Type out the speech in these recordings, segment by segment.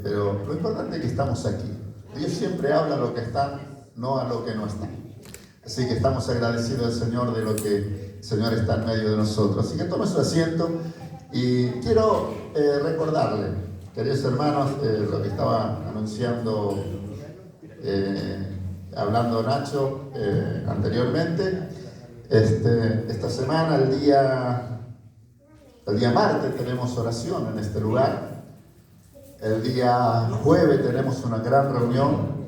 Pero lo importante es que estamos aquí. Dios siempre habla a lo que están, no a lo que no están. Así que estamos agradecidos al Señor de lo que el Señor está en medio de nosotros. Así que tome su asiento y quiero recordarle, queridos hermanos, lo que estaba anunciando, hablando Nacho anteriormente. Esta semana, el día martes, tenemos oración en este lugar. El día jueves tenemos una gran reunión.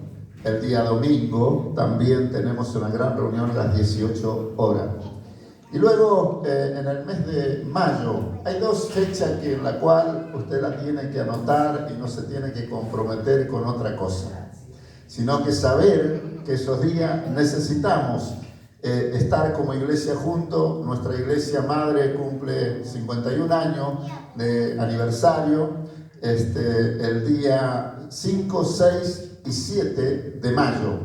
El día domingo también tenemos una gran reunión a las 18 horas. Y luego, en el mes de mayo, hay dos fechas en la cual usted la tiene que anotar y no se tiene que comprometer con otra cosa, sino que saber que esos días necesitamos estar como iglesia juntos. Nuestra iglesia madre cumple 51 años de aniversario el día 5, 6 y 7 de mayo.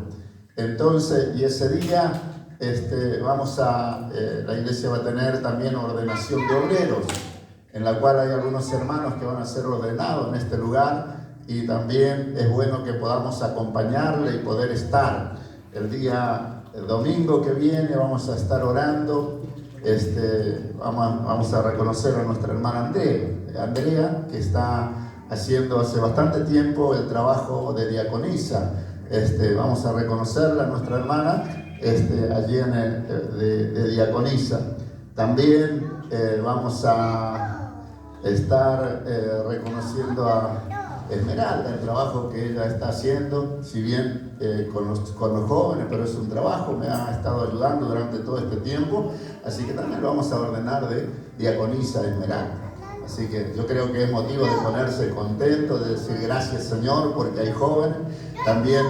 Entonces, y ese día la iglesia va a tener también ordenación de obreros, en la cual hay algunos hermanos que van a ser ordenados en este lugar, y también es bueno que podamos acompañarle y poder estar. El domingo que viene vamos a estar orando. Vamos a reconocer a nuestra hermana Andrea, que está haciendo hace bastante tiempo el trabajo de diaconisa. Vamos a reconocerla, a nuestra hermana, allí de diaconisa. También vamos a estar reconociendo a Esmeralda, el trabajo que ella está haciendo, si bien con los jóvenes, pero es un trabajo, me ha estado ayudando durante todo este tiempo, así que también lo vamos a ordenar de diaconisa Esmeralda. Así que yo creo que es motivo de ponerse contento, de decir gracias Señor, porque hay jóvenes. También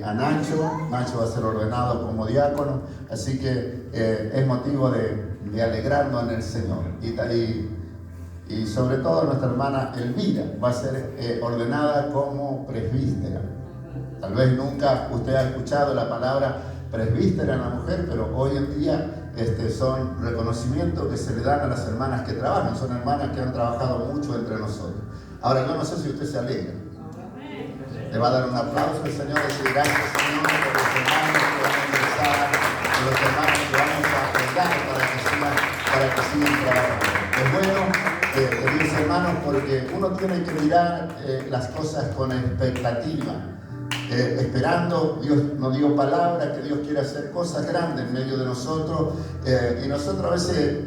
a Nacho va a ser ordenado como diácono, así que es motivo de alegrarnos en el Señor. Y sobre todo nuestra hermana Elvira va a ser ordenada como presbítera. Tal vez nunca usted ha escuchado la palabra presbítera en la mujer, pero hoy en día son reconocimientos que se le dan a las hermanas que trabajan. Son hermanas que han trabajado mucho entre nosotros. Ahora, yo no sé si usted se alegra. Le va a dar un aplauso al Señor y decir gracias Señor por los hermanos que van a ingresar, por los hermanos que vamos a apoyar para que sigan trabajando. Es bueno, queridos hermanos, porque uno tiene que mirar las cosas con expectativa, esperando. Dios nos dio palabra, que Dios quiere hacer cosas grandes en medio de nosotros, y nosotros a veces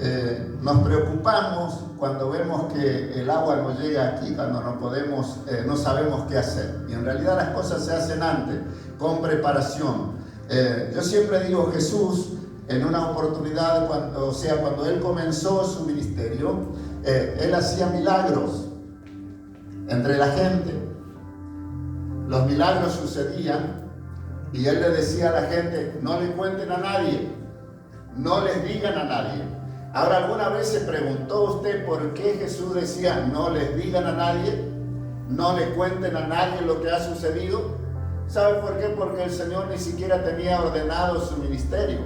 nos preocupamos cuando vemos que el agua no llega aquí, cuando no sabemos qué hacer, y en realidad las cosas se hacen antes, con preparación. Yo siempre digo, Jesús, en una oportunidad, cuando Él comenzó su ministerio, Él hacía milagros entre la gente. Los milagros sucedían y Él le decía a la gente, no le cuenten a nadie, no les digan a nadie. Ahora, ¿alguna vez se preguntó usted por qué Jesús decía, no les digan a nadie, no le cuenten a nadie lo que ha sucedido? ¿Sabe por qué? Porque el Señor ni siquiera tenía ordenado su ministerio,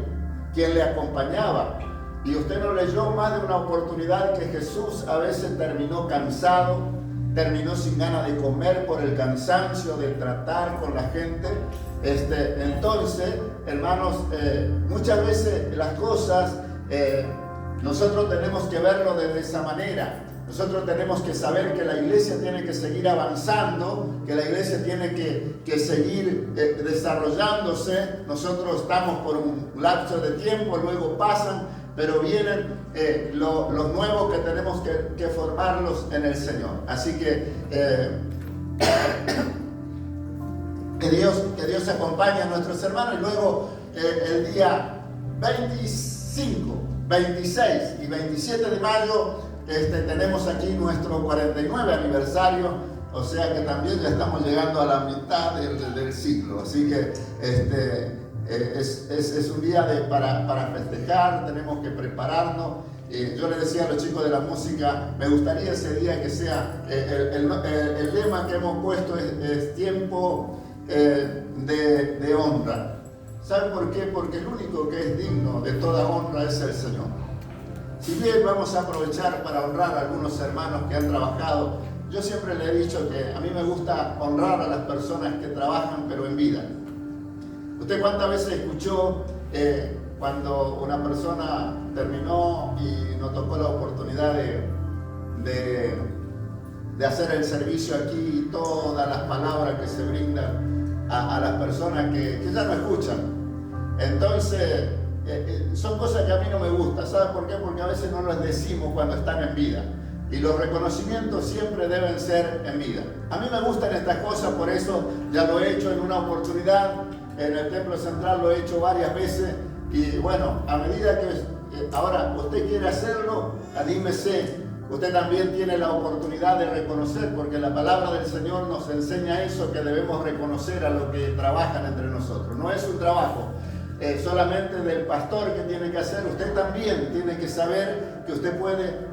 quien le acompañaba. Y usted no leyó más de una oportunidad que Jesús a veces terminó cansado, terminó sin ganas de comer por el cansancio de tratar con la gente. Entonces, hermanos, muchas veces las cosas nosotros tenemos que verlo de esa manera. Nosotros tenemos que saber que la iglesia tiene que seguir avanzando, que la iglesia tiene que seguir desarrollándose. Nosotros estamos por un lapso de tiempo, luego pasan, pero vienen los nuevos que tenemos que formarlos en el Señor. Así que Dios acompañe a nuestros hermanos. Y luego el día 25, 26 y 27 de mayo tenemos aquí nuestro 49 aniversario, o sea que también ya estamos llegando a la mitad del ciclo. Así que es un día para festejar, tenemos que prepararnos. Yo le decía a los chicos de la música, me gustaría ese día que sea, el lema que hemos puesto es tiempo de honra. ¿Saben por qué? Porque el único que es digno de toda honra es el Señor. Si bien vamos a aprovechar para honrar a algunos hermanos que han trabajado yo siempre le he dicho que a mí me gusta honrar a las personas que trabajan pero en vida. ¿Usted cuántas veces escuchó cuando una persona terminó y nos tocó la oportunidad de hacer el servicio aquí, todas las palabras que se brindan a las personas que ya no escuchan? Entonces, son cosas que a mí no me gustan. ¿Sabe por qué? Porque a veces no las decimos cuando están en vida. Y los reconocimientos siempre deben ser en vida. A mí me gustan estas cosas, por eso ya lo he hecho en una oportunidad. En el Templo Central lo he hecho varias veces. Y bueno, a medida que ahora usted quiere hacerlo, anímese. Usted también tiene la oportunidad de reconocer, porque la palabra del Señor nos enseña eso, que debemos reconocer a los que trabajan entre nosotros. No es un trabajo solamente del pastor que tiene que hacer. Usted también tiene que saber que usted puede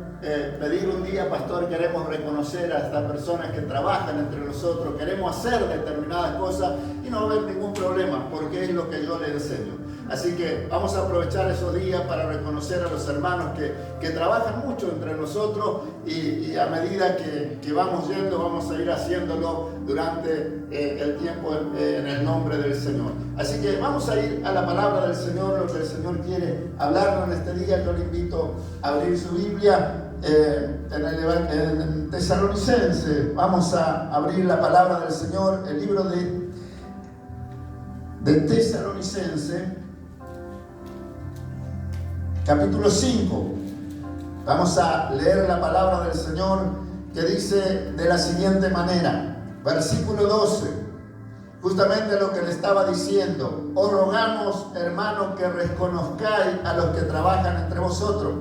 pedir un día: pastor, queremos reconocer a estas personas que trabajan entre nosotros, queremos hacer determinadas cosas, y no va a haber ningún problema, porque es lo que yo le enseño. Así que vamos a aprovechar esos días para reconocer a los hermanos que trabajan mucho entre nosotros, y a medida que vamos yendo, vamos a ir haciéndolo durante el tiempo en el nombre del Señor. Así que vamos a ir a la palabra del Señor, lo que el Señor quiere hablarnos en este día. Yo le invito a abrir su Biblia en Tesalonicense. Vamos a abrir la palabra del Señor, el libro de Tesalonicense, capítulo 5. Vamos a leer la palabra del Señor, que dice de la siguiente manera, versículo 12, justamente lo que le estaba diciendo: os rogamos, hermanos, que reconozcáis a los que trabajan entre vosotros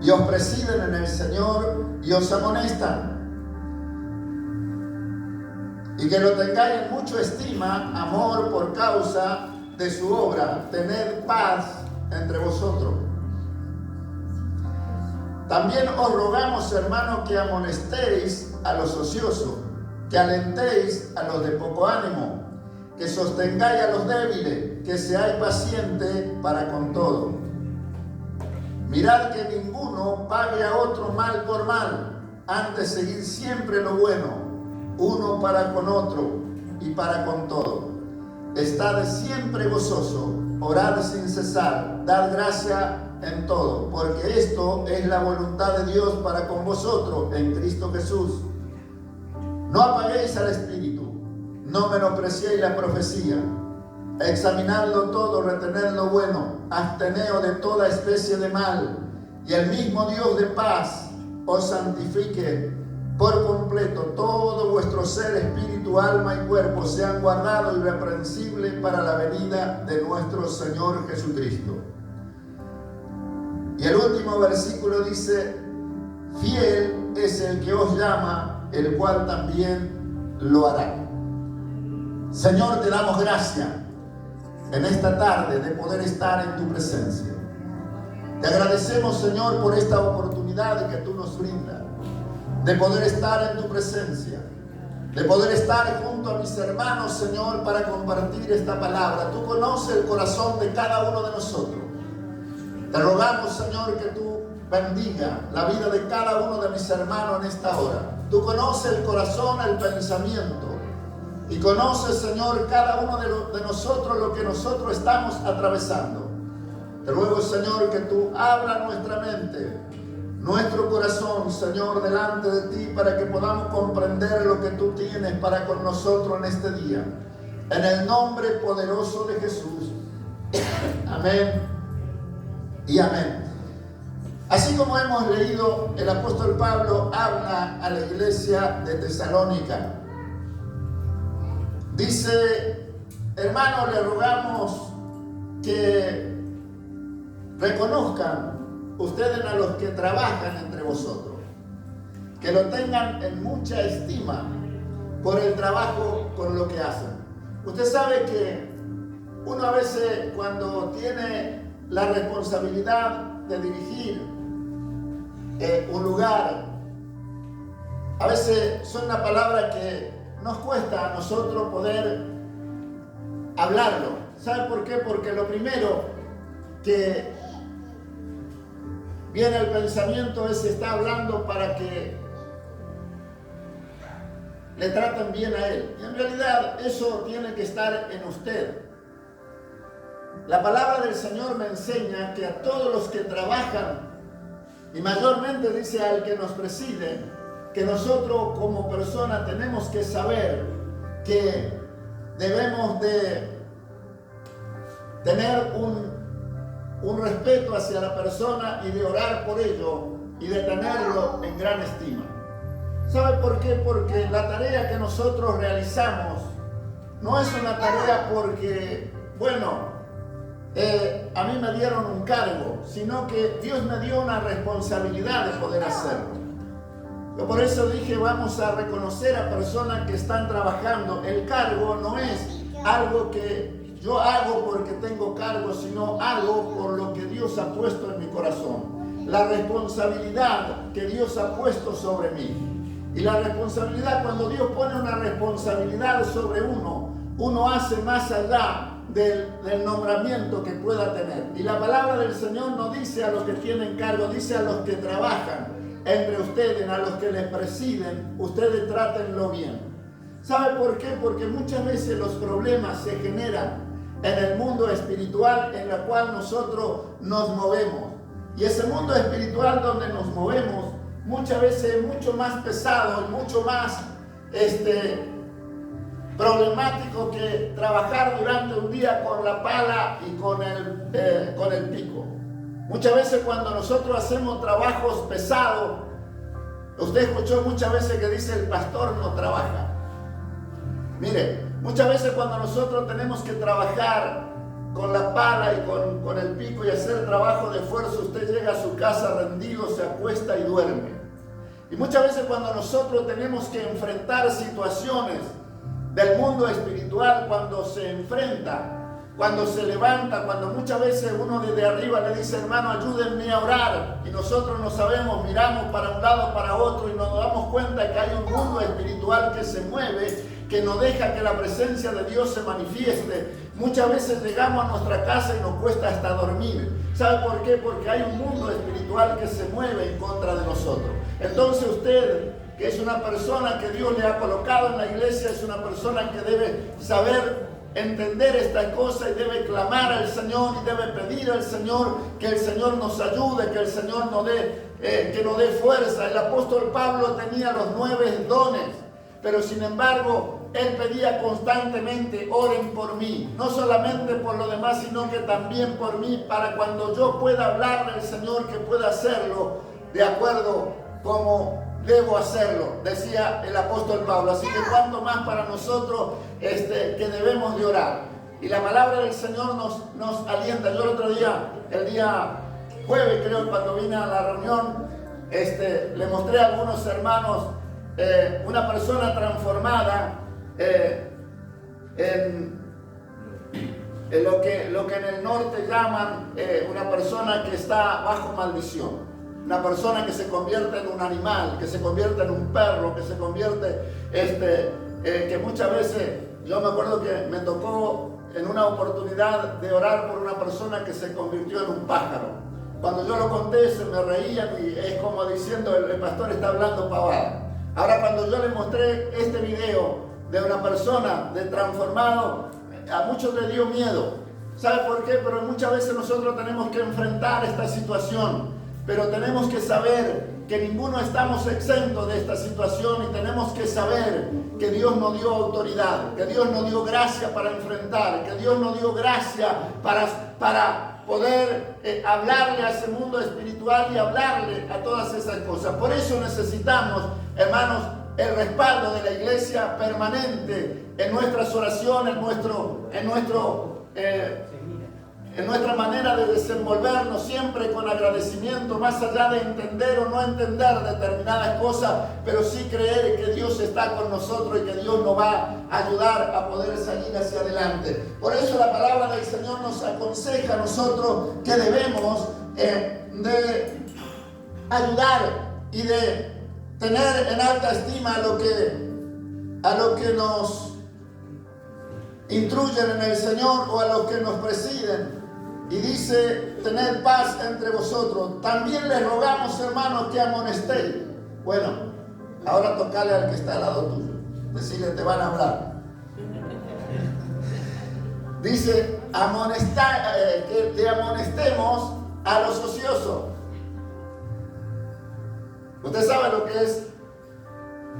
y os presiden en el Señor y os amonestan, y que lo tengáis en mucha estima, amor por causa de su obra. Tened paz entre vosotros. También os rogamos, hermanos, que amonestéis a los ociosos, que alentéis a los de poco ánimo, que sostengáis a los débiles, que seáis pacientes para con todo. Mirad que ninguno pague a otro mal por mal, antes seguid siempre lo bueno, uno para con otro y para con todo. Estad siempre gozoso, orad sin cesar, dad gracia en todo, porque esto es la voluntad de Dios para con vosotros en Cristo Jesús. No apaguéis al Espíritu, no menospreciéis la profecía. Examinadlo todo, retened lo bueno, absteneos de toda especie de mal, y el mismo Dios de paz os santifique por completo. Todo vuestro ser, espíritu, alma y cuerpo sean guardados irreprensibles para la venida de nuestro Señor Jesucristo. Y el último versículo dice: fiel es el que os llama, el cual también lo hará. Señor, te damos gracias en esta tarde de poder estar en tu presencia. Te agradecemos, Señor, por esta oportunidad que tú nos brindas, de poder estar en tu presencia, de poder estar junto a mis hermanos, Señor, para compartir esta palabra. Tú conoces el corazón de cada uno de nosotros. Te rogamos, Señor, que tú bendiga la vida de cada uno de mis hermanos en esta hora. Tú conoces el corazón, el pensamiento, y conoces, Señor, cada uno de nosotros, lo que nosotros estamos atravesando. Te ruego, Señor, que tú abras nuestra mente, nuestro corazón, Señor, delante de ti, para que podamos comprender lo que tú tienes para con nosotros en este día. En el nombre poderoso de Jesús. Amén y amén. Así como hemos leído, el apóstol Pablo habla a la iglesia de Tesalónica. Dice: hermanos, le rogamos que reconozcan ustedes a los que trabajan entre vosotros, que lo tengan en mucha estima por el trabajo, por lo que hacen. Usted sabe que uno a veces, cuando tiene la responsabilidad de dirigir un lugar, a veces son una palabra que nos cuesta a nosotros poder hablarlo. ¿Sabe por qué? Porque lo primero que viene al pensamiento es: se está hablando para que le traten bien a él. Y en realidad eso tiene que estar en usted. La palabra del Señor me enseña que a todos los que trabajan, y mayormente dice al que nos preside, que nosotros como persona tenemos que saber que debemos de tener un respeto hacia la persona y de orar por ello y de tenerlo en gran estima. ¿Sabe por qué? Porque la tarea que nosotros realizamos no es una tarea porque, bueno, a mí me dieron un cargo, sino que Dios me dio una responsabilidad de poder hacerlo. Yo por eso dije, vamos a reconocer a personas que están trabajando. El cargo no es algo que yo hago porque tengo cargo, sino hago por lo que Dios ha puesto en mi corazón. La responsabilidad que Dios ha puesto sobre mí. Y la responsabilidad, cuando Dios pone una responsabilidad sobre uno hace más allá del nombramiento que pueda tener. Y la palabra del Señor no dice a los que tienen cargo, dice a los que trabajan entre ustedes, a los que les presiden, ustedes trátenlo bien. ¿Sabe por qué? Porque muchas veces los problemas se generan en el mundo espiritual en el cual nosotros nos movemos. Y ese mundo espiritual donde nos movemos muchas veces es mucho más pesado y mucho más problemático que trabajar durante un día con la pala y con el pico. Muchas veces cuando nosotros hacemos trabajos pesados, usted escuchó muchas veces que dice el pastor no trabaja. Mire, muchas veces cuando nosotros tenemos que trabajar con la pala y con el pico y hacer trabajo de esfuerzo, usted llega a su casa rendido, se acuesta y duerme. Y muchas veces cuando nosotros tenemos que enfrentar situaciones del mundo espiritual, cuando se enfrenta, cuando se levanta, cuando muchas veces uno desde arriba le dice, hermano, ayúdenme a orar, y nosotros no sabemos, miramos para un lado, para otro, y nos damos cuenta que hay un mundo espiritual que se mueve, que no deja que la presencia de Dios se manifieste. Muchas veces llegamos a nuestra casa y nos cuesta hasta dormir. ¿Sabe por qué? Porque hay un mundo espiritual que se mueve en contra de nosotros. Entonces usted, que es una persona que Dios le ha colocado en la iglesia, es una persona que debe saber entender esta cosa y debe clamar al Señor y debe pedir al Señor que el Señor nos ayude, que el Señor nos dé fuerza. El apóstol Pablo tenía los 9 dones, pero sin embargo él pedía constantemente, oren por mí, no solamente por lo demás, sino que también por mí, para cuando yo pueda hablarle al Señor, que pueda hacerlo de acuerdo como debo hacerlo, decía el apóstol Pablo. Así que cuanto más para nosotros que debemos de orar. Y la palabra del Señor nos alienta. Yo el otro día, el día jueves creo, cuando vine a la reunión, le mostré a algunos hermanos una persona transformada en lo que en el norte llaman una persona que está bajo maldición. Una persona que se convierte en un animal, que se convierte en un perro, que se convierte, que muchas veces, yo me acuerdo que me tocó en una oportunidad de orar por una persona que se convirtió en un pájaro. Cuando yo lo conté se me reían y es como diciendo, el pastor está hablando pavada. Ahora cuando yo les mostré este video de una persona de transformado, a muchos les dio miedo. ¿Sabe por qué? Pero muchas veces nosotros tenemos que enfrentar esta situación. Pero tenemos que saber que ninguno estamos exentos de esta situación y tenemos que saber que Dios nos dio autoridad, que Dios nos dio gracia para enfrentar, que Dios nos dio gracia para poder hablarle a ese mundo espiritual y hablarle a todas esas cosas. Por eso necesitamos, hermanos, el respaldo de la iglesia permanente en nuestras oraciones, en nuestra manera de desenvolvernos, siempre con agradecimiento, más allá de entender o no entender determinadas cosas, pero sí creer que Dios está con nosotros y que Dios nos va a ayudar a poder salir hacia adelante. Por eso la palabra del Señor nos aconseja a nosotros que debemos de ayudar y de tener en alta estima a lo que nos instruyen en el Señor o a los que nos presiden. Y dice, tened paz entre vosotros. También les rogamos, hermanos, que amonestéis. Bueno, ahora tocale al que está al lado tuyo. Decirle, te van a hablar. Dice, que te amonestemos a los ociosos. Usted sabe lo que es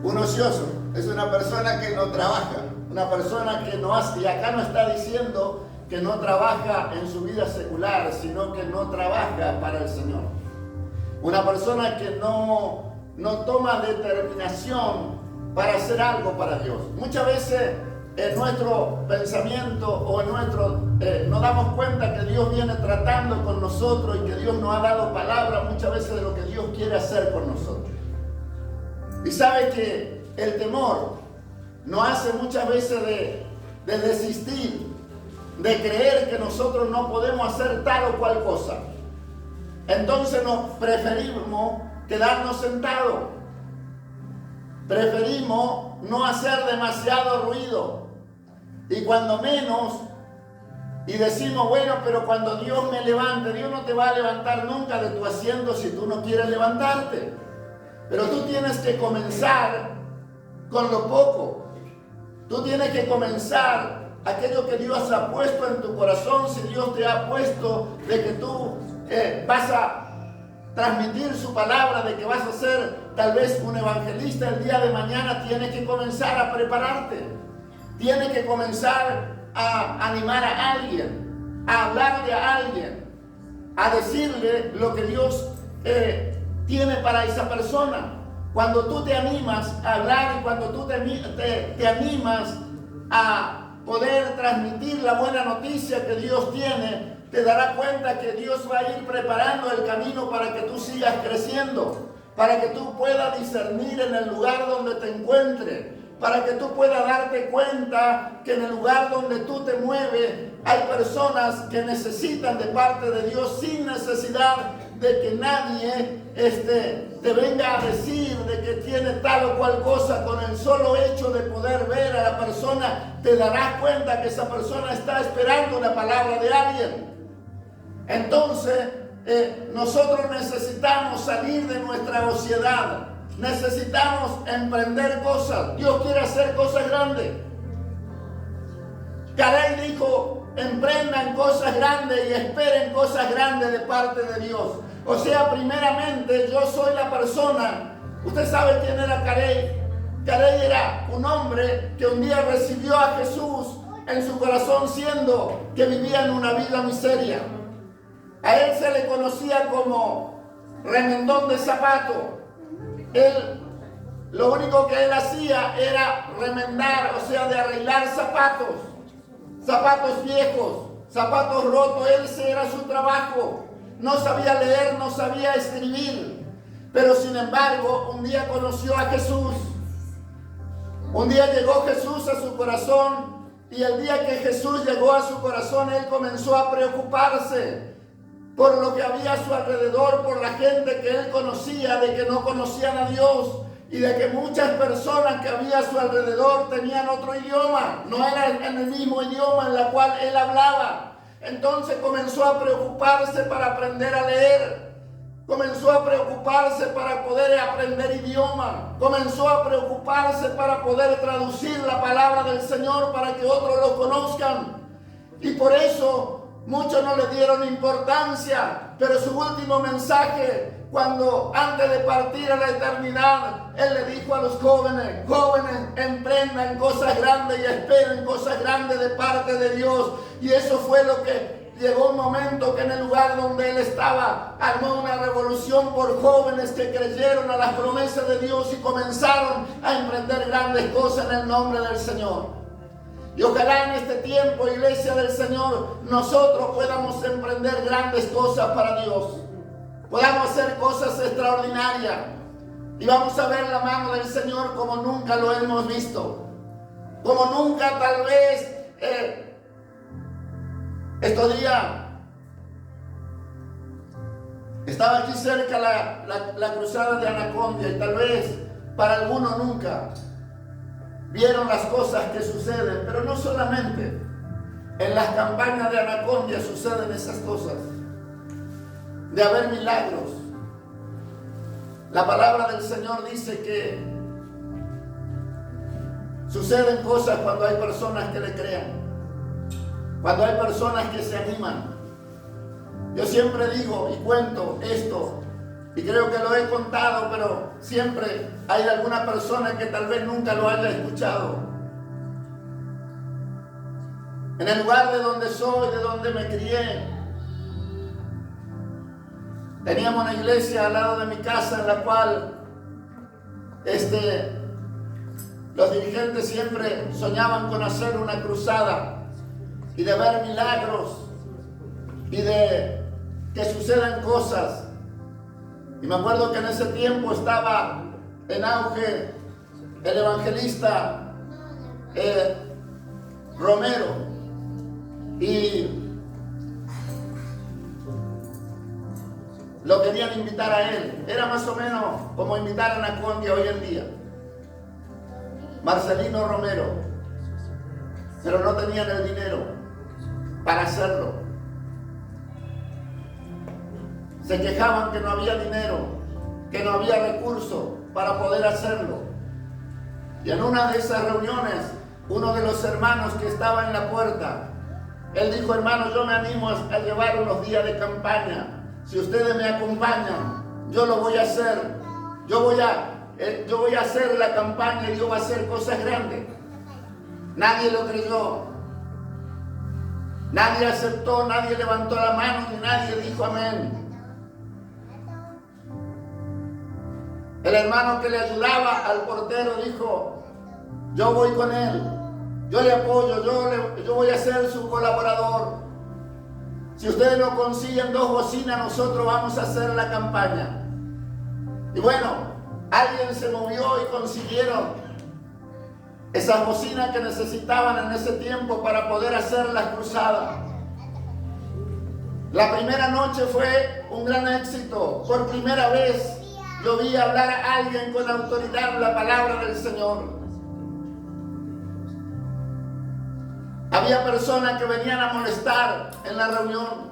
un ocioso. Es una persona que no trabaja, una persona que no hace. Y acá no está diciendo que no trabaja en su vida secular, sino que no trabaja para el Señor. Una persona que no toma determinación para hacer algo para Dios. Muchas veces en nuestro pensamiento o nos damos cuenta que Dios viene tratando con nosotros y que Dios nos ha dado palabra muchas veces de lo que Dios quiere hacer con nosotros. Y sabe que el temor nos hace muchas veces de desistir, de creer que nosotros no podemos hacer tal o cual cosa. Entonces nos preferimos quedarnos sentados. Preferimos no hacer demasiado ruido. Y cuando menos, y decimos, bueno, pero cuando Dios me levante, Dios no te va a levantar nunca de tu asiento si tú no quieres levantarte. Pero tú tienes que comenzar con lo poco. Tú tienes que comenzar aquello que Dios ha puesto en tu corazón. Si Dios te ha puesto de que tú vas a transmitir su palabra, de que vas a ser tal vez un evangelista el día de mañana, tienes que comenzar a prepararte. Tienes que comenzar a animar a alguien, a hablarle a alguien, a decirle lo que Dios tiene para esa persona. Cuando tú te animas a hablar y cuando tú te animas a poder transmitir la buena noticia que Dios tiene, te darás cuenta que Dios va a ir preparando el camino para que tú sigas creciendo, para que tú puedas discernir en el lugar donde te encuentres, para que tú puedas darte cuenta que en el lugar donde tú te mueves hay personas que necesitan de parte de Dios sin necesidad de que nadie te venga a decir de que tiene tal o cual cosa. Con el solo hecho de poder ver a la persona, te darás cuenta que esa persona está esperando una palabra de alguien. Entonces, nosotros necesitamos salir de nuestra ociedad. Necesitamos emprender cosas. Dios quiere hacer cosas grandes. Carey dijo, emprendan cosas grandes y esperen cosas grandes de parte de Dios. O sea, primeramente, yo soy la persona. Usted sabe quién era Carey. Carey era un hombre que un día recibió a Jesús en su corazón, siendo que vivía en una vida miseria. A él se le conocía como remendón de zapato. Lo único que él hacía era remendar, o sea, de arreglar zapatos viejos, zapatos rotos. Ese era su trabajo. No sabía leer, no sabía escribir, pero sin embargo, un día conoció a Jesús. Un día llegó Jesús a su corazón, y el día que Jesús llegó a su corazón, él comenzó a preocuparse por lo que había a su alrededor, por la gente que él conocía, de que no conocían a Dios, y de que muchas personas que había a su alrededor tenían otro idioma, no era en el mismo idioma en el cual él hablaba. Entonces comenzó a preocuparse para aprender a leer, comenzó a preocuparse para poder aprender idioma, comenzó a preocuparse para poder traducir la palabra del Señor para que otros lo conozcan. Y por eso muchos no le dieron importancia, pero su último mensaje, cuando antes de partir a la eternidad, él le dijo a los jóvenes, emprendan cosas grandes y esperen cosas grandes de parte de Dios. Y eso fue lo que llegó un momento que en el lugar donde él estaba, armó una revolución por jóvenes que creyeron a las promesas de Dios y comenzaron a emprender grandes cosas en el nombre del Señor. Y ojalá en este tiempo, iglesia del Señor, nosotros podamos emprender grandes cosas para Dios. Podamos hacer cosas extraordinarias. Y vamos a ver la mano del Señor como nunca lo hemos visto. Como nunca tal vez estos días estaba aquí cerca la cruzada de Anacondia, y tal vez para algunos nunca vieron las cosas que suceden, pero no solamente en las campañas de Anacondia suceden esas cosas, de haber milagros. La palabra del Señor dice que Suceden cosas cuando hay personas que le crean, cuando hay personas que se animan. Yo siempre digo y cuento esto, y creo que lo he contado, pero siempre hay alguna persona que tal vez nunca lo haya escuchado. En el lugar de donde soy, de donde me crié, teníamos una iglesia al lado de mi casa en la cual los dirigentes siempre soñaban con hacer una cruzada y de ver milagros y de que sucedan cosas. Y me acuerdo que en ese tiempo estaba en auge el evangelista Romero, y lo querían invitar a él. Era más o menos como invitar a Anacondia hoy en día, Marcelino Romero, pero no tenían el dinero para hacerlo. Se quejaban que no había dinero, que no había recursos para poder hacerlo. Y en una de esas reuniones, uno de los hermanos que estaba en la puerta, él dijo: hermano, yo me animo a llevar unos días de campaña. Si ustedes me acompañan, yo lo voy a hacer. Yo voy a hacer la campaña y Dios va a hacer cosas grandes. Nadie lo creyó. Nadie aceptó, nadie levantó la mano, ni nadie dijo amén. El hermano que le ayudaba al portero dijo: yo voy con él, yo le apoyo, yo voy a ser su colaborador. Si ustedes no consiguen 2 bocinas, nosotros vamos a hacer la campaña. Y bueno, alguien se movió y consiguieron esas bocinas que necesitaban en ese tiempo para poder hacer las cruzadas. La primera noche fue un gran éxito. Por primera vez yo vi hablar a alguien con autoridad la palabra del Señor. Había personas que venían a molestar en la reunión,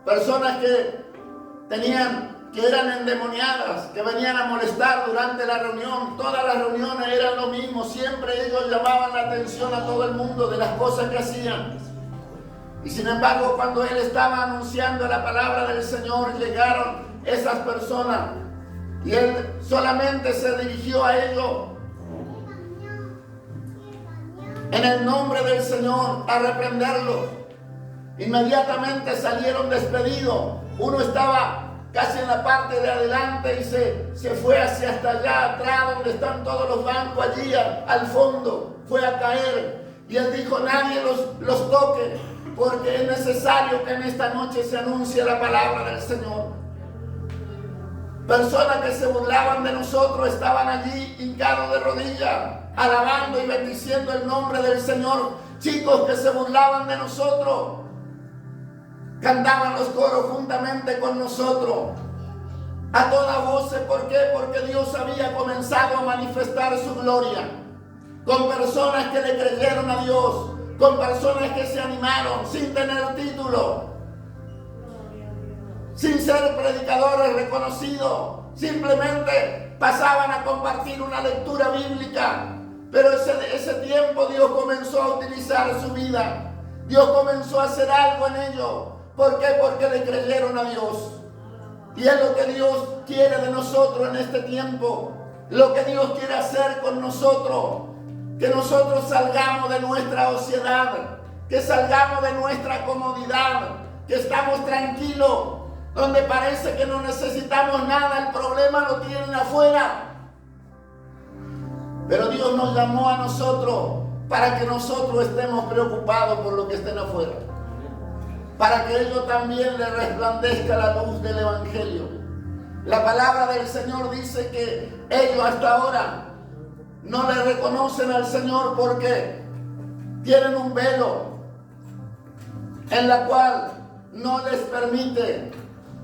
personas que eran endemoniadas, que venían a molestar durante la reunión. Todas las reuniones eran lo mismo, siempre ellos llamaban la atención a todo el mundo de las cosas que hacían. Y sin embargo, cuando él estaba anunciando la palabra del Señor, llegaron esas personas y él solamente se dirigió a ellos en el nombre del Señor a reprenderlos. Inmediatamente salieron despedidos. Uno estaba casi en la parte de adelante y se fue hacia hasta allá atrás donde están todos los bancos, allí al fondo fue a caer. Y él dijo: nadie los toque, porque es necesario que en esta noche se anuncie la palabra del Señor. Personas que se burlaban de nosotros estaban allí hincados de rodillas, alabando y bendiciendo el nombre del Señor. Chicos que se burlaban de nosotros cantaban los coros juntamente con nosotros a toda voz. ¿Por qué? Porque Dios había comenzado a manifestar su gloria con personas que le creyeron a Dios, con personas que se animaron sin tener título, sin ser predicadores reconocidos. Simplemente pasaban a compartir una lectura bíblica. Pero ese tiempo Dios comenzó a utilizar su vida. Dios comenzó a hacer algo en ellos. ¿Por qué? Porque le creyeron a Dios. Y es lo que Dios quiere de nosotros en este tiempo. Lo que Dios quiere hacer con nosotros. Que nosotros salgamos de nuestra ociedad. Que salgamos de nuestra comodidad. Que estamos tranquilos. Donde parece que no necesitamos nada. El problema lo tienen afuera. Pero Dios nos llamó a nosotros para que nosotros estemos preocupados por lo que estén afuera. Para que ellos también les resplandezca la luz del Evangelio. La palabra del Señor dice que ellos hasta ahora no le reconocen al Señor porque tienen un velo en la cual no les permite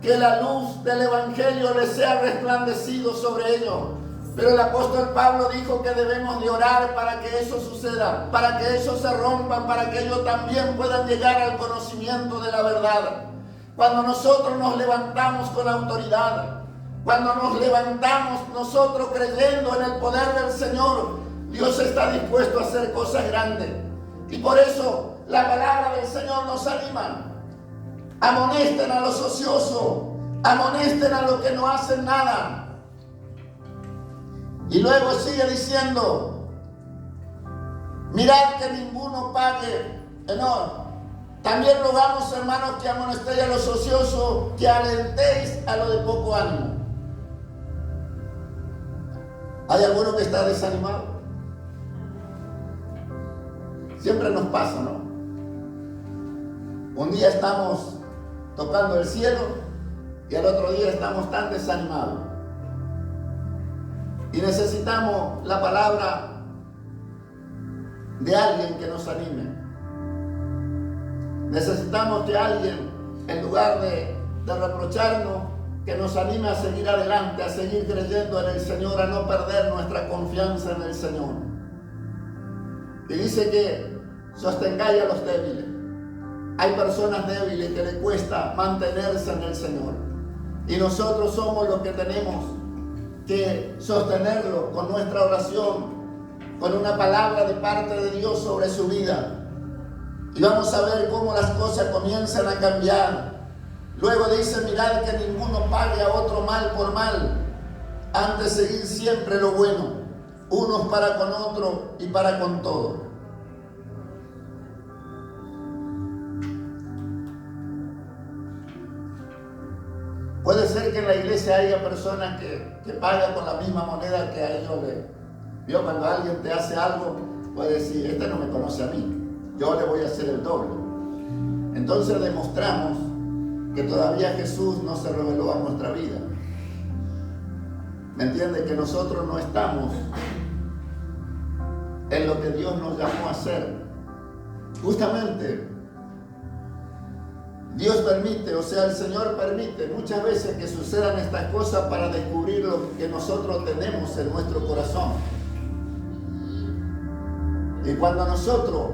que la luz del Evangelio les sea resplandecido sobre ellos. Pero el apóstol Pablo dijo que debemos de orar para que eso suceda, para que eso se rompa, para que ellos también puedan llegar al conocimiento de la verdad. Cuando nosotros nos levantamos con autoridad, cuando nos levantamos nosotros creyendo en el poder del Señor, Dios está dispuesto a hacer cosas grandes. Y por eso la palabra del Señor nos anima. Amonesten a los ociosos, amonesten a los que no hacen nada. Y luego sigue diciendo, mirad que ninguno pague. No, también rogamos, hermanos, que amonestéis a los ociosos, que alentéis a los de poco ánimo. ¿Hay alguno que está desanimado? Siempre nos pasa, ¿no? Un día estamos tocando el cielo y al otro día estamos tan desanimados. Y necesitamos la palabra de alguien que nos anime. Necesitamos que alguien, en lugar de reprocharnos, que nos anime a seguir adelante, a seguir creyendo en el Señor, a no perder nuestra confianza en el Señor. Y dice que sostengáis a los débiles. Hay personas débiles que les cuesta mantenerse en el Señor. Y nosotros somos los que tenemos que sostenerlo con nuestra oración, con una palabra de parte de Dios sobre su vida. Y vamos a ver cómo las cosas comienzan a cambiar. Luego dice, mirad que ninguno pague a otro mal por mal, antes seguir siempre lo bueno, unos para con otros y para con todos. Puede ser que en la iglesia haya personas que pagan con la misma moneda que a ellos le... Vio, cuando alguien te hace algo, puede decir, este no me conoce a mí, yo le voy a hacer el doble. Entonces demostramos que todavía Jesús no se reveló a nuestra vida. ¿Me entiende? Que nosotros no estamos en lo que Dios nos llamó a hacer. Justamente, Dios permite, o sea, el Señor permite muchas veces que sucedan estas cosas para descubrir lo que nosotros tenemos en nuestro corazón. Y cuando nosotros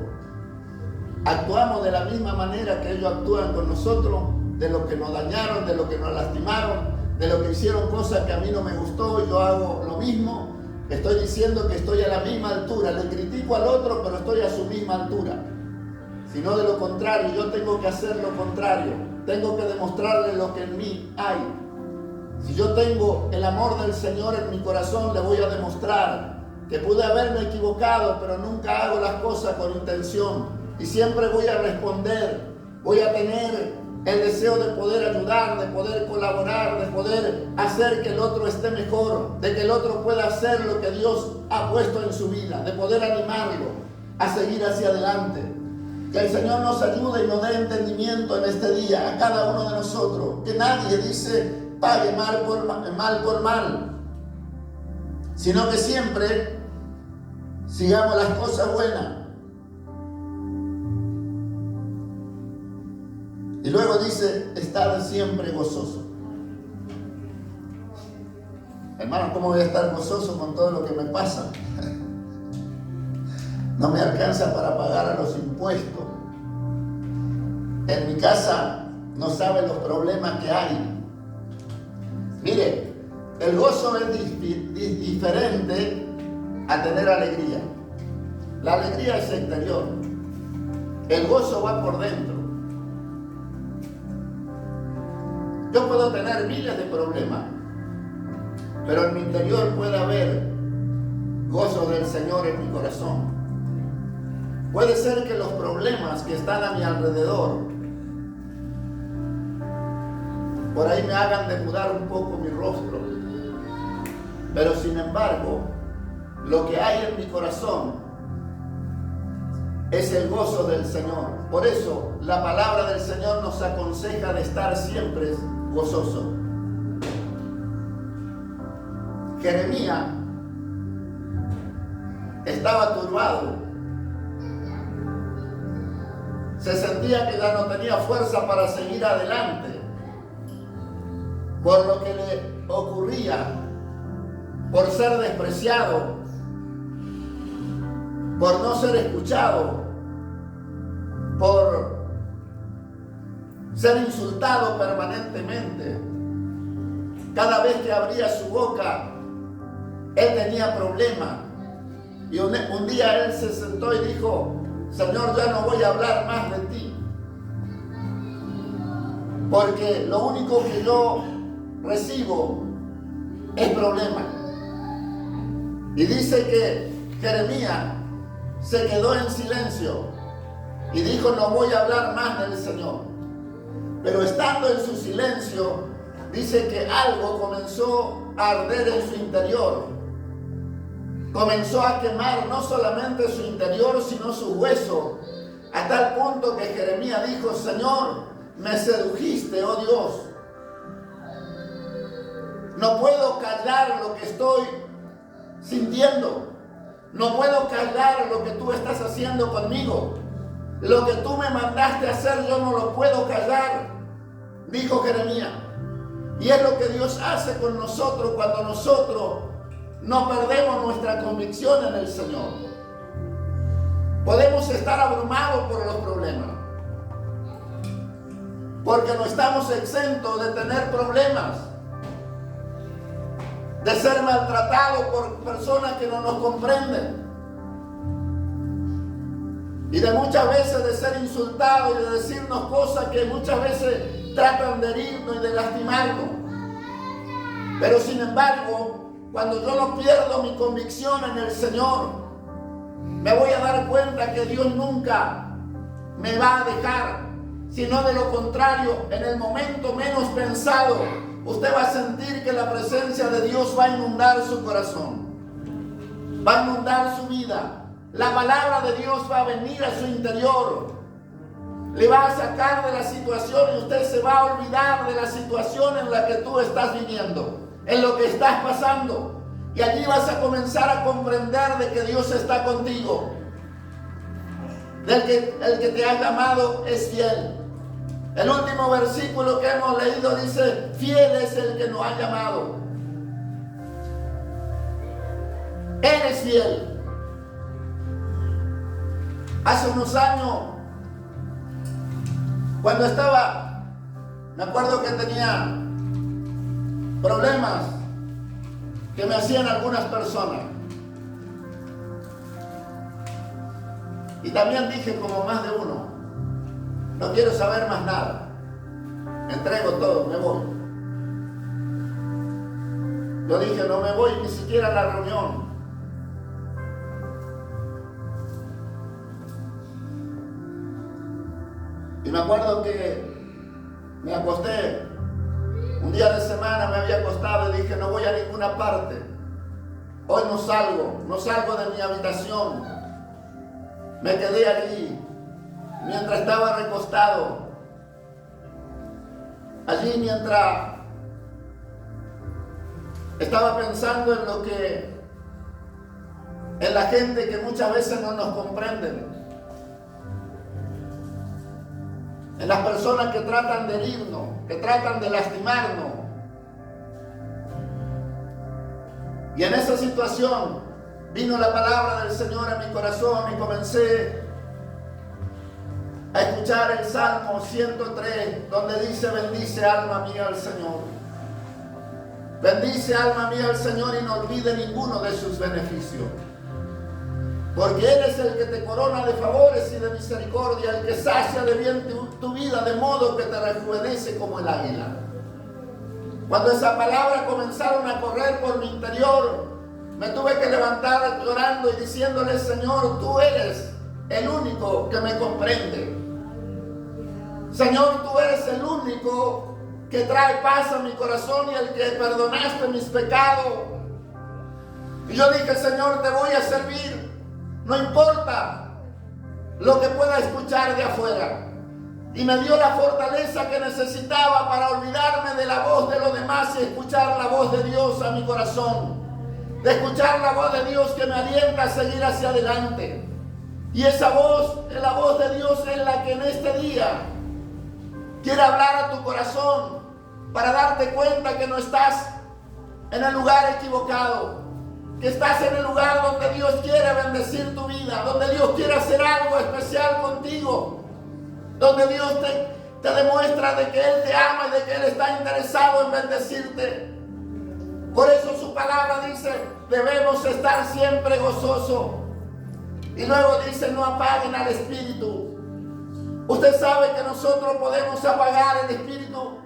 actuamos de la misma manera que ellos actúan con nosotros, de lo que nos dañaron, de lo que nos lastimaron, de lo que hicieron cosas que a mí no me gustó, yo hago lo mismo, estoy diciendo que estoy a la misma altura, le critico al otro, pero estoy a su misma altura. Sino de lo contrario, yo tengo que hacer lo contrario, tengo que demostrarle lo que en mí hay. Si yo tengo el amor del Señor en mi corazón, le voy a demostrar que pude haberme equivocado, pero nunca hago las cosas con intención. Y siempre voy a responder, voy a tener el deseo de poder ayudar, de poder colaborar, de poder hacer que el otro esté mejor, de que el otro pueda hacer lo que Dios ha puesto en su vida, de poder animarlo a seguir hacia adelante. Que el Señor nos ayude y nos dé entendimiento en este día a cada uno de nosotros. Que nadie dice pague mal por mal, sino que siempre sigamos las cosas buenas. Y luego dice, estar siempre gozoso. Hermano, ¿cómo voy a estar gozoso con todo lo que me pasa? No me alcanza para pagar a los impuestos. En mi casa no saben los problemas que hay. Mire, el gozo es diferente a tener alegría. La alegría es exterior. El gozo va por dentro. Yo puedo tener miles de problemas, pero en mi interior puede haber gozo del Señor en mi corazón. Puede ser que los problemas que están a mi alrededor por ahí me hagan demudar un poco mi rostro, pero sin embargo, lo que hay en mi corazón es el gozo del Señor. Por eso la palabra del Señor nos aconseja de estar siempre gozoso. Jeremías estaba turbado. Se sentía que ya no tenía fuerza para seguir adelante por lo que le ocurría, por ser despreciado, por no ser escuchado, por ser insultado permanentemente. Cada vez que abría su boca, él tenía problemas. Y un día él se sentó y dijo: Señor, ya no voy a hablar más de ti, porque lo único que yo recibo es problema. Y dice que Jeremías se quedó en silencio y dijo: no voy a hablar más del Señor. Pero estando en su silencio, dice que algo comenzó a arder en su interior. Comenzó a quemar no solamente su interior, sino su hueso, a tal punto que Jeremías dijo: Señor, me sedujiste, oh Dios. No puedo callar lo que estoy sintiendo. No puedo callar lo que tú estás haciendo conmigo. Lo que tú me mandaste a hacer, yo no lo puedo callar, dijo Jeremías. Y es lo que Dios hace con nosotros cuando nosotros no perdemos nuestra convicción en el Señor. Podemos estar abrumados por los problemas, porque no estamos exentos de tener problemas, de ser maltratados por personas que no nos comprenden, y de muchas veces de ser insultados y de decirnos cosas que muchas veces tratan de herirnos y de lastimarnos. Pero sin embargo, cuando yo no pierdo mi convicción en el Señor, me voy a dar cuenta que Dios nunca me va a dejar, sino de lo contrario, en el momento menos pensado, usted va a sentir que la presencia de Dios va a inundar su corazón, va a inundar su vida. La palabra de Dios va a venir a su interior, le va a sacar de la situación y usted se va a olvidar de la situación en la que tú estás viviendo, en lo que estás pasando. Y allí vas a comenzar a comprender de que Dios está contigo, el que te ha llamado es fiel. El último versículo que hemos leído dice: fiel es el que nos ha llamado. Eres fiel. Hace unos años, cuando me acuerdo que tenía problemas que me hacían algunas personas. Y también dije, como más de uno: no quiero saber más nada, entrego todo, me voy. Yo dije: no me voy ni siquiera a la reunión. Y me acuerdo que me acosté un día de semana, me había acostado y dije: no voy a ninguna parte. Hoy no salgo de mi habitación. Me quedé allí mientras estaba recostado. Allí mientras estaba pensando en la gente que muchas veces no nos comprenden. En las personas que tratan de herirnos, que tratan de lastimarnos. Y en esa situación vino la palabra del Señor a mi corazón y comencé a escuchar el Salmo 103, donde dice: bendice alma mía al Señor. Bendice alma mía al Señor y no olvide ninguno de sus beneficios. Porque Él es el que te corona de favores y de misericordia, el que sacia de bien tu vida, de modo que te rejuvenece como el águila. Cuando esa palabra comenzaron a correr por mi interior, me tuve que levantar llorando y diciéndole: Señor, tú eres el único que me comprende. Señor, tú eres el único que trae paz a mi corazón y el que perdonaste mis pecados. Y yo dije: Señor, te voy a servir. No importa lo que pueda escuchar de afuera. Y me dio la fortaleza que necesitaba para olvidarme de la voz de los demás y escuchar la voz de Dios a mi corazón. De escuchar la voz de Dios que me alienta a seguir hacia adelante. Y esa voz, la voz de Dios, es la que en este día quiere hablar a tu corazón para darte cuenta que no estás en el lugar equivocado. Que estás en el lugar donde Dios quiere bendecir tu vida, donde Dios quiere hacer algo especial contigo, donde Dios te demuestra de que Él te ama y de que Él está interesado en bendecirte. Por eso su palabra dice, debemos estar siempre gozosos. Y luego dice, no apaguen al espíritu. Usted sabe que nosotros podemos apagar el espíritu.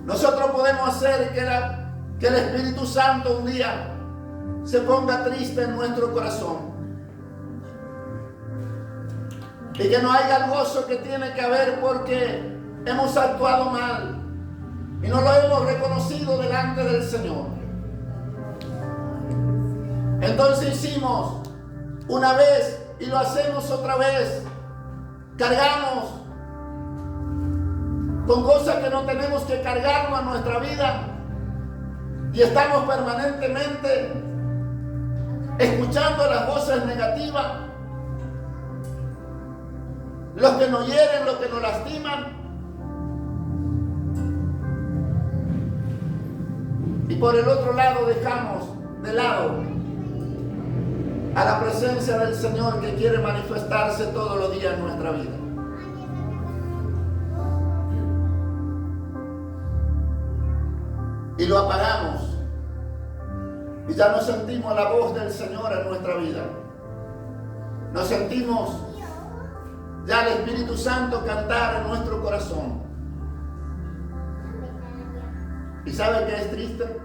Nosotros podemos hacer que el Espíritu Santo un día se ponga triste en nuestro corazón. Y que no haya el gozo que tiene que haber porque hemos actuado mal y no lo hemos reconocido delante del Señor. Entonces hicimos una vez y lo hacemos otra vez. Cargamos con cosas que no tenemos que cargarnos a nuestra vida y estamos permanentemente escuchando las voces negativas, los que nos hieren, los que nos lastiman. Y por el otro lado dejamos de lado a la presencia del Señor que quiere manifestarse todos los días en nuestra vida. Y lo apagamos. Y ya no sentimos la voz del Señor en nuestra vida. No sentimos ya el Espíritu Santo cantar en nuestro corazón. ¿Y sabe qué es triste?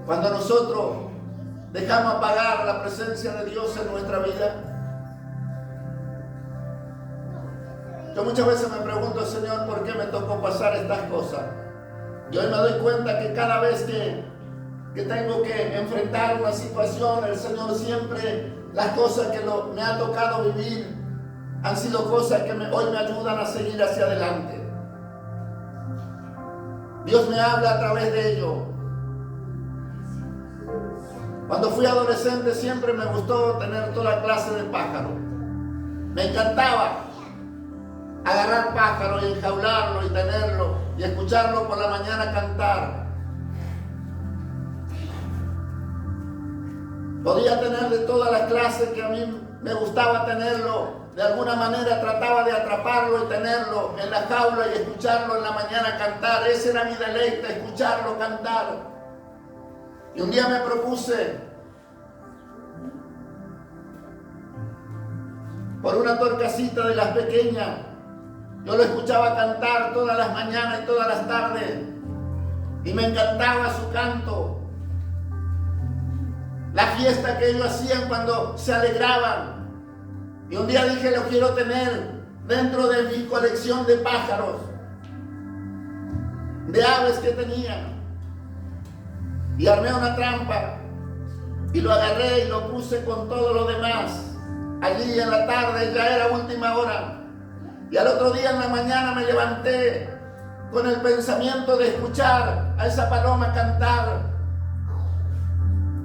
Cuando nosotros dejamos apagar la presencia de Dios en nuestra vida. Yo muchas veces me pregunto, Señor, ¿por qué me tocó pasar estas cosas? Y hoy me doy cuenta que cada vez que tengo que enfrentar una situación, el Señor siempre, las cosas que me ha tocado vivir, han sido cosas que hoy me ayudan a seguir hacia adelante. Dios me habla a través de ello. Cuando fui adolescente siempre me gustó tener toda clase de pájaros. Me encantaba agarrar pájaros y enjaularlo y tenerlo y escucharlo por la mañana cantar. Podía tener de todas las clases que a mí me gustaba tenerlo. De alguna manera trataba de atraparlo y tenerlo en la jaula y escucharlo en la mañana cantar. Ese era mi deleite, escucharlo cantar. Y un día me propuse, por una torcasita de las pequeñas, yo lo escuchaba cantar todas las mañanas y todas las tardes. Y me encantaba su canto. La fiesta que ellos hacían cuando se alegraban. Y un día dije, lo quiero tener dentro de mi colección de pájaros, de aves que tenía. Y armé una trampa y lo agarré y lo puse con todo lo demás. Allí en la tarde, ya era última hora. Y al otro día en la mañana me levanté con el pensamiento de escuchar a esa paloma cantar.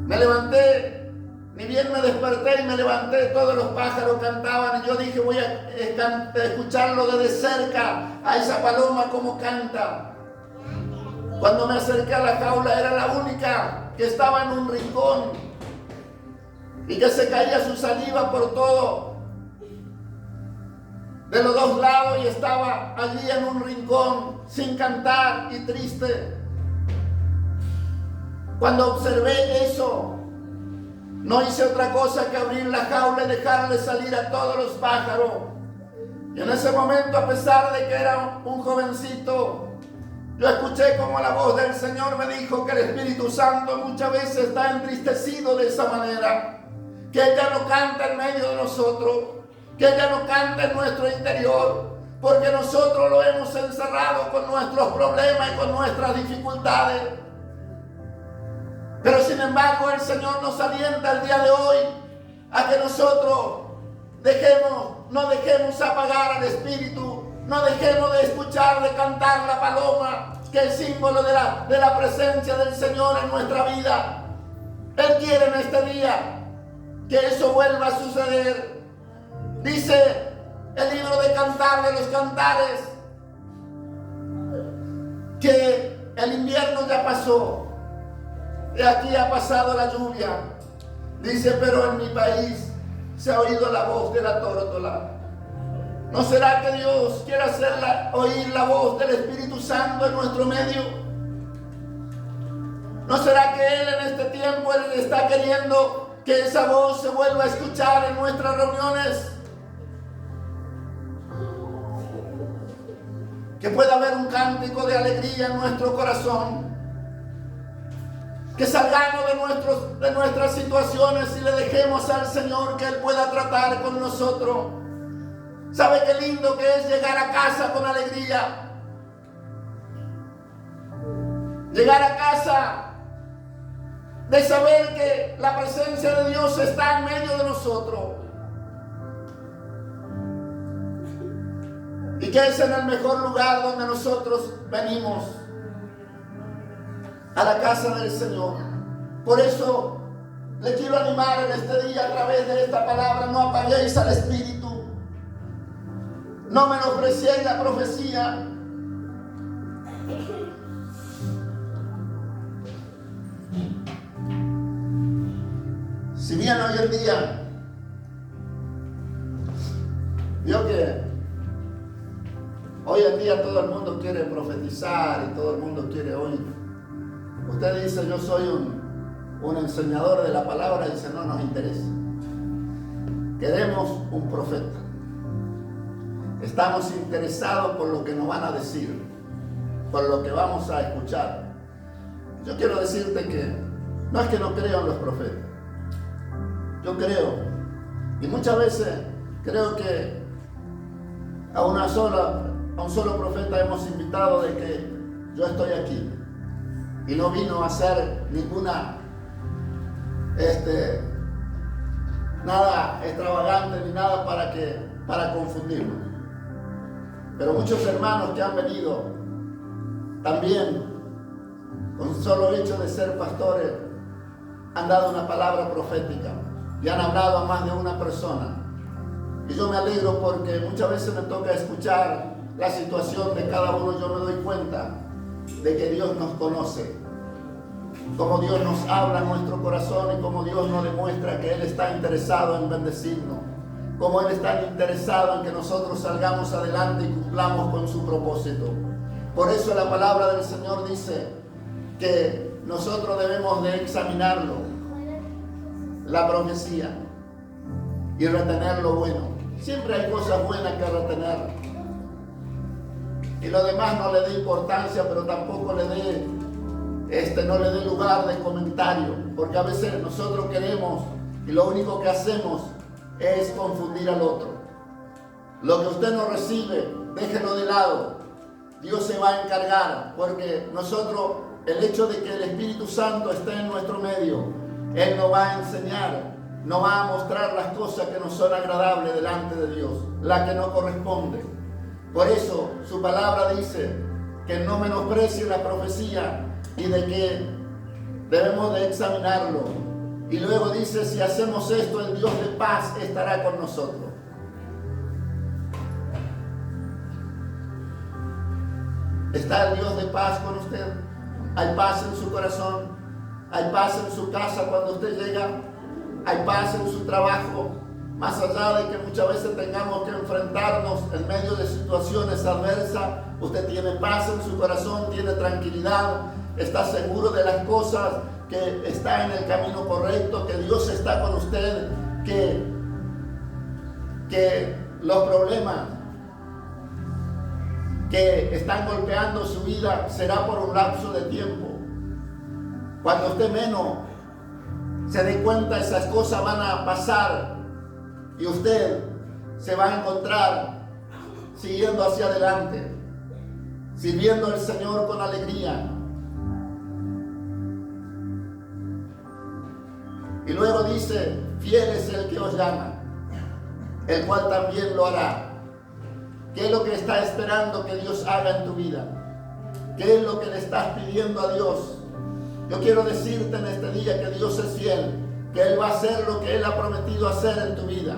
Me levanté, ni bien me desperté y me levanté, todos los pájaros cantaban y yo dije, voy a escucharlo desde cerca a esa paloma como canta. Cuando me acerqué a la jaula era la única que estaba en un rincón y que se caía su saliva por todo de los dos lados y estaba allí en un rincón sin cantar y triste. Cuando observé eso, no hice otra cosa que abrir la jaula y dejarle salir a todos los pájaros. Y en ese momento, a pesar de que era un jovencito, yo escuché como la voz del Señor me dijo que el Espíritu Santo muchas veces está entristecido de esa manera, que Él ya no canta en medio de nosotros, que Él ya no canta en nuestro interior, porque nosotros lo hemos encerrado con nuestros problemas y con nuestras dificultades. Pero sin embargo el Señor nos alienta el día de hoy a que nosotros no dejemos apagar al Espíritu, no dejemos de escuchar, de cantar la paloma, que es símbolo de la presencia del Señor en nuestra vida. Él quiere en este día que eso vuelva a suceder. Dice el libro de Cantar de los Cantares que el invierno ya pasó. Y aquí ha pasado la lluvia. Dice, pero en mi país se ha oído la voz de la tórtola. ¿No será que Dios quiere oír la voz del Espíritu Santo en nuestro medio? ¿No será que Él en este tiempo Él está queriendo que esa voz se vuelva a escuchar en nuestras reuniones? Que pueda haber un cántico de alegría en nuestro corazón. Que salgamos de nuestras situaciones y le dejemos al Señor que Él pueda tratar con nosotros. ¿Sabe qué lindo que es llegar a casa con alegría? Llegar a casa de saber que la presencia de Dios está en medio de nosotros. Y que es en el mejor lugar donde nosotros venimos, a la casa del Señor. Por eso le quiero animar en este día a través de esta palabra: no apaguéis al Espíritu, no menospreciéis la profecía. Si bien hoy en día vio que hoy en día todo el mundo quiere profetizar y todo el mundo quiere oír. Usted dice: yo soy un enseñador de la palabra, y dice: no nos interesa. Queremos un profeta. Estamos interesados por lo que nos van a decir, por lo que vamos a escuchar. Yo quiero decirte que no es que no creo en los profetas. Yo creo, y muchas veces creo que a un solo profeta hemos invitado de que yo estoy aquí, y no vino a hacer nada extravagante ni nada para confundirnos. Pero muchos hermanos que han venido también con solo hecho de ser pastores han dado una palabra profética y han hablado a más de una persona. Y yo me alegro porque muchas veces me toca escuchar la situación de cada uno. Yo me doy cuenta de que Dios nos conoce, como Dios nos habla en nuestro corazón y como Dios nos demuestra que Él está interesado en bendecirnos, como Él está interesado en que nosotros salgamos adelante y cumplamos con su propósito. Por eso la palabra del Señor dice que nosotros debemos de examinarlo, la profecía, y retener lo bueno. Siempre hay cosas buenas que retener, y lo demás no le dé importancia, pero tampoco no le dé lugar de comentario, porque a veces nosotros queremos y lo único que hacemos es confundir al otro. Lo que usted no recibe, déjelo de lado. Dios se va a encargar, porque nosotros, el hecho de que el Espíritu Santo esté en nuestro medio, Él nos va a enseñar, nos va a mostrar las cosas que nos son agradables delante de Dios, las que no corresponden. Por eso su palabra dice que no menosprecie la profecía y de que debemos de examinarlo. Y luego dice: si hacemos esto, el Dios de paz estará con nosotros. ¿Está el Dios de paz con usted? ¿Hay paz en su corazón? ¿Hay paz en su casa cuando usted llega? ¿Hay paz en su trabajo? Más allá de que muchas veces tengamos que enfrentarnos en medio de situaciones adversas, usted tiene paz en su corazón, tiene tranquilidad, está seguro de las cosas, que está en el camino correcto, que Dios está con usted, que los problemas que están golpeando su vida será por un lapso de tiempo. Cuando usted menos se dé cuenta, esas cosas van a pasar y usted se va a encontrar siguiendo hacia adelante, sirviendo al Señor con alegría. Y luego dice: fiel es el que os llama, el cual también lo hará. ¿Qué es lo que está esperando que Dios haga en tu vida? ¿Qué es lo que le estás pidiendo a Dios? Yo quiero decirte en este día que Dios es fiel, que Él va a hacer lo que Él ha prometido hacer en tu vida,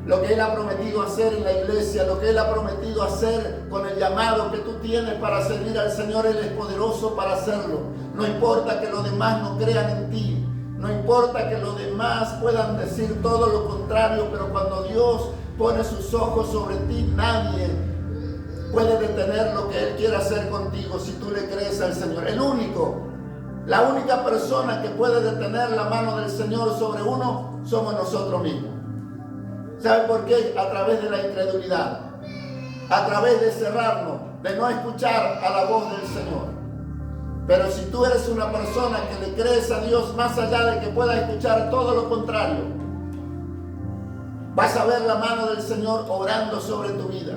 lo que Él ha prometido hacer en la iglesia, lo que Él ha prometido hacer con el llamado que tú tienes para servir al Señor. Él es poderoso para hacerlo. No importa que los demás no crean en ti, no importa que los demás puedan decir todo lo contrario, pero cuando Dios pone sus ojos sobre ti, nadie puede detener lo que Él quiere hacer contigo si tú le crees al Señor. La única persona que puede detener la mano del Señor sobre uno somos nosotros mismos. ¿Sabe por qué? A través de la incredulidad, a través de cerrarnos, de no escuchar a la voz del Señor. Pero si tú eres una persona que le crees a Dios más allá de que pueda escuchar todo lo contrario, vas a ver la mano del Señor obrando sobre tu vida,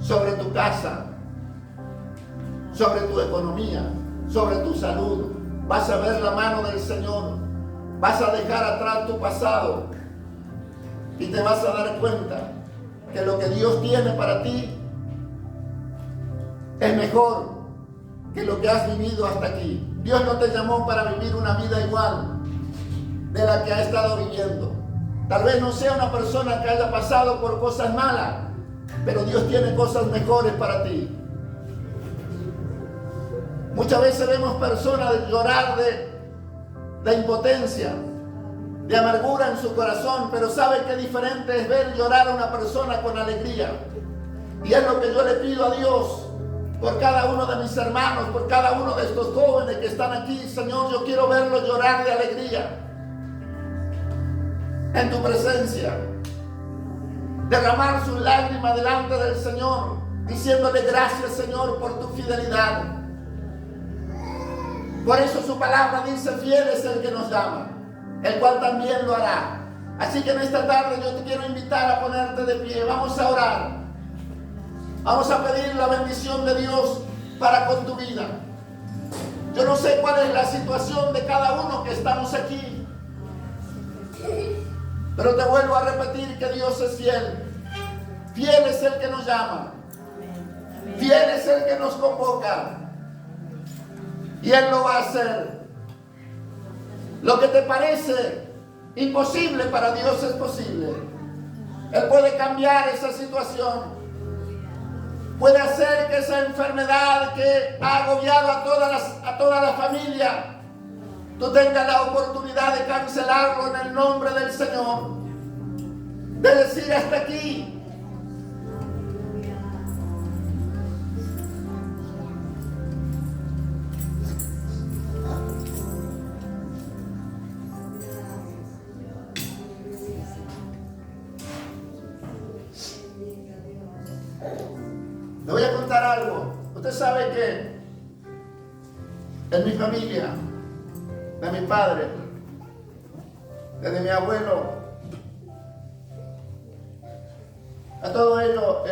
sobre tu casa, sobre tu economía, sobre tu salud. Vas a ver la mano del Señor. Vas a dejar atrás tu pasado y te vas a dar cuenta que lo que Dios tiene para ti es mejor que lo que has vivido hasta aquí. Dios no te llamó para vivir una vida igual de la que ha estado viviendo. Tal vez no sea una persona que haya pasado por cosas malas, pero Dios tiene cosas mejores para ti. Muchas veces vemos personas llorar de impotencia, de amargura en su corazón, pero ¿sabe qué diferente es ver llorar a una persona con alegría? Y es lo que yo le pido a Dios por cada uno de mis hermanos, por cada uno de estos jóvenes que están aquí. Señor, yo quiero verlos llorar de alegría en tu presencia, derramar sus lágrimas delante del Señor, diciéndole gracias, Señor, por tu fidelidad. Por eso su palabra dice: fiel es el que nos llama, el cual también lo hará. Así que en esta tarde yo te quiero invitar a ponerte de pie. Vamos a orar. Vamos a pedir la bendición de Dios para con tu vida. Yo no sé cuál es la situación de cada uno que estamos aquí, pero te vuelvo a repetir que Dios es fiel. Fiel es el que nos llama. Fiel es el que nos convoca. Y Él lo va a hacer. Lo que te parece imposible para Dios es posible. Él puede cambiar esa situación. Puede hacer que esa enfermedad que ha agobiado a toda la familia, tú tengas la oportunidad de cancelarlo en el nombre del Señor. De decir hasta aquí. Le voy a contar algo. Usted sabe que en mi familia, de mi padre, desde mi abuelo, a todo ello,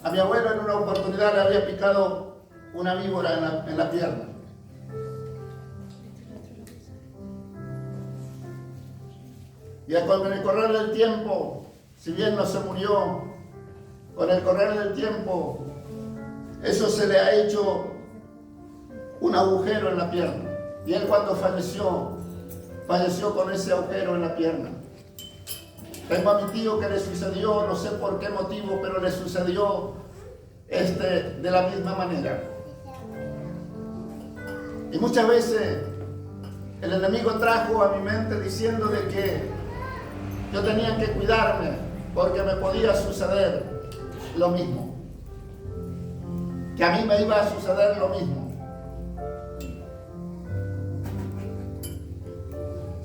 a mi abuelo en una oportunidad le había picado una víbora en la pierna. Y con el correr del tiempo, si bien no se murió, con el correr del tiempo, eso se le ha hecho un agujero en la pierna. Y él cuando falleció con ese agujero en la pierna. Tengo a mi tío que le sucedió, no sé por qué motivo, pero le sucedió de la misma manera. Y muchas veces el enemigo trajo a mi mente diciendo de que yo tenía que cuidarme porque me podía suceder lo mismo, que a mí me iba a suceder lo mismo.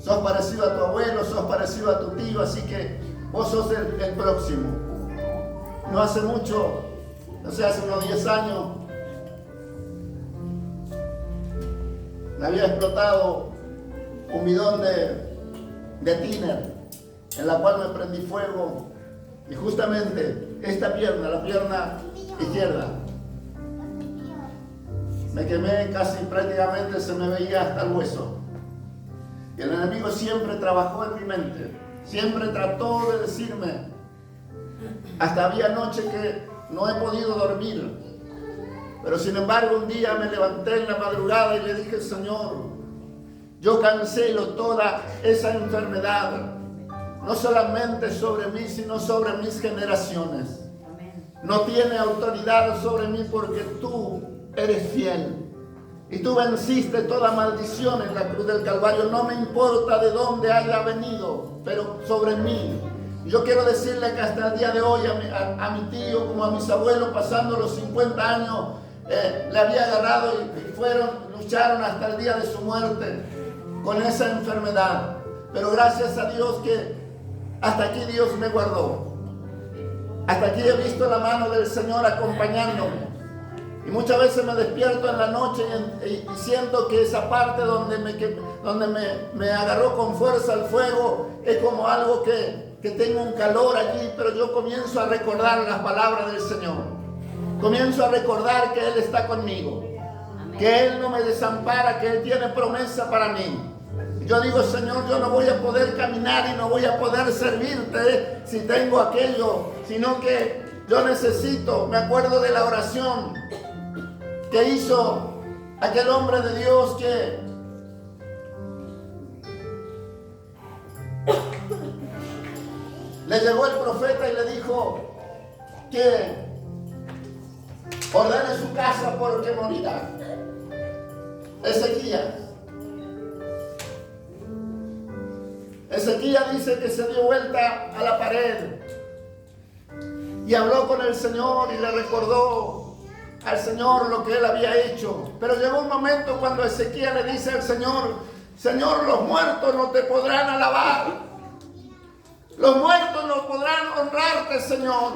Sos parecido a tu abuelo, sos parecido a tu tío, así que vos sos el próximo. No hace mucho, no sé, hace unos 10 años, me había explotado un bidón de tiner, en la cual me prendí fuego. Y justamente esta pierna, la pierna izquierda, me quemé casi, prácticamente se me veía hasta el hueso. Y el enemigo siempre trabajó en mi mente, siempre trató de decirme, hasta había noches que no he podido dormir. Pero sin embargo un día me levanté en la madrugada y le dije: Señor, yo cancelo toda esa enfermedad. No solamente sobre mí, sino sobre mis generaciones. No tiene autoridad sobre mí porque tú eres fiel. Y tú venciste toda maldición en la cruz del Calvario. No me importa de dónde haya venido, pero sobre mí Y yo quiero decirle que hasta el día de hoy a mi tío, como a mis abuelos, pasando los 50 años, le había agarrado y lucharon hasta el día de su muerte con esa enfermedad. Pero gracias a Dios que hasta aquí Dios me guardó. Hasta aquí he visto la mano del Señor acompañándome. Y muchas veces me despierto en la noche y siento que esa parte donde me agarró con fuerza el fuego es como algo que tengo un calor allí, pero yo comienzo a recordar las palabras del Señor. Comienzo a recordar que Él está conmigo, que Él no me desampara, que Él tiene promesa para mí. Yo digo, Señor, yo no voy a poder caminar y no voy a poder servirte si tengo aquello, sino que yo necesito, me acuerdo de la oración que hizo aquel hombre de Dios que le llegó el profeta y le dijo que ordene su casa porque morirá. Ezequías dice que se dio vuelta a la pared y habló con el Señor y le recordó al Señor lo que él había hecho. Pero llegó un momento cuando Ezequías le dice al Señor: Señor, los muertos no te podrán alabar, los muertos no podrán honrarte, Señor.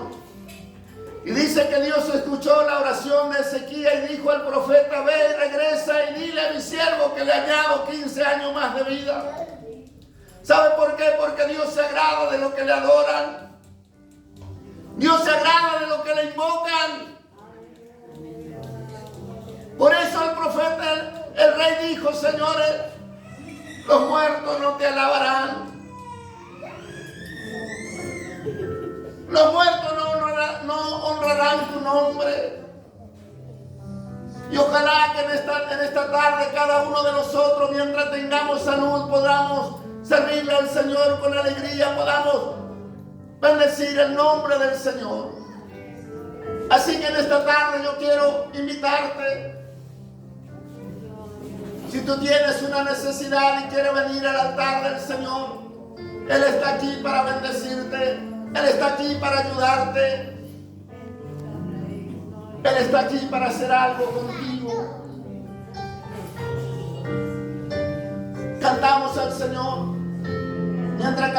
Y dice que Dios escuchó la oración de Ezequías y dijo al profeta: ve y regresa y dile a mi siervo que le añado 15 años más de vida. ¿Sabe por qué? Porque Dios se agrada de lo que le adoran. Dios se agrada de lo que le invocan. Por eso el profeta, el rey dijo: señores, los muertos no te alabarán. Los muertos no honrarán tu nombre. Y ojalá que en esta tarde cada uno de nosotros, mientras tengamos salud, podamos servirle al Señor con alegría, podamos bendecir el nombre del Señor. Así que en esta tarde yo quiero invitarte. Si tú tienes una necesidad y quieres venir al altar del Señor, Él está aquí para bendecirte. Él está aquí para ayudarte. Él está aquí para hacer algo contigo. Cantamos al Señor mientras